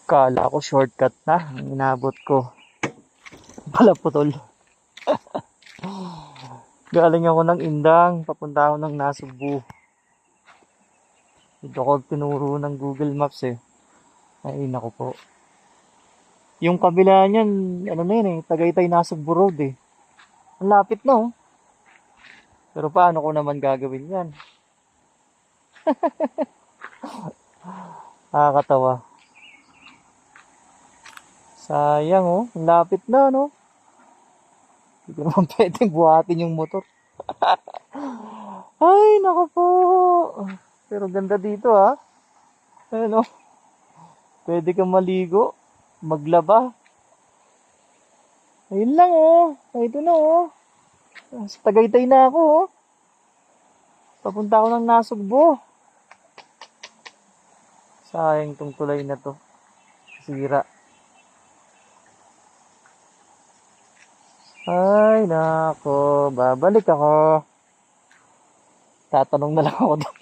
Kala ko shortcut na. Ang inabot ko. Pala putol. Galing ako ng Indang. Papunta ako ng Nasugbu. Dito ko tinuro ng Google Maps eh. Ay, naku po. Yung kabila niyan, ano na yun eh. Tagaytay Nasugbu Road eh. Ang lapit na oh. Pero paano ko naman gagawin yan? Nakakatawa. Sayang oh. Ang lapit na no. Hindi ko naman pwedeng buhatin yung motor. Ay, naku po. Pero ganda dito ha. Ano? Pwede kang maligo. Maglaba. Ayun lang oh. Ito na oh. Sa Tagaytay na ako oh. Papunta ako ng Nasugbo. Sayang tong tulay na to. Sira. Ay, nako. Babalik ako. Tatanong na lang ako doon.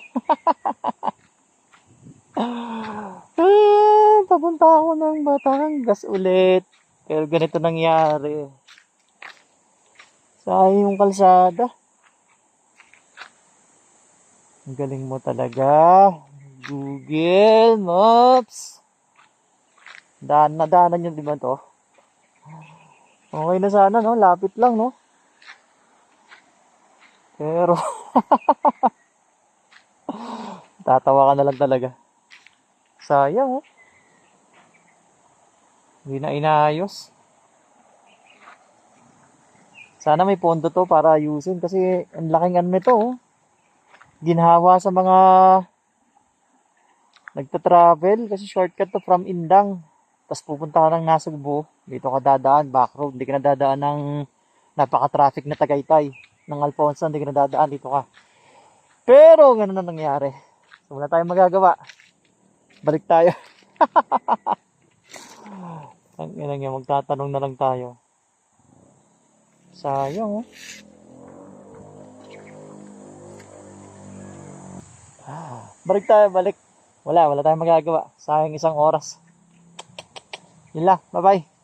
Papunta ako ng Batangas ulit. Pero ganito nangyari. Sayang yung kalsada. Ang galing mo talaga. Google Maps. Daanan yun, di ba to? Okay na sana, no? Lapit lang, no? Pero, tatawa ka na lang talaga. Sayang, oh. Hindi na inayos. Sana may pondo to para ayusin kasi ang laking ano nito, oh. Ginhawa sa mga nagta-travel kasi shortcut to from Indang. Tapos pupunta ka ng Nasugbu. Dito ka dadaan, back road. Hindi ka na dadaan ng napaka-traffic na Tagaytay. Ng Alfonso, hindi ka na dadaan. Dito ka. Pero, ganun na nangyari. So, wala tayong magagawa. Balik tayo. Ang inang yan, magtatanong na lang tayo. Sayang, oh. Balik tayo, balik. Wala tayong magagawa. Sayang isang oras. Yun lang, bye-bye.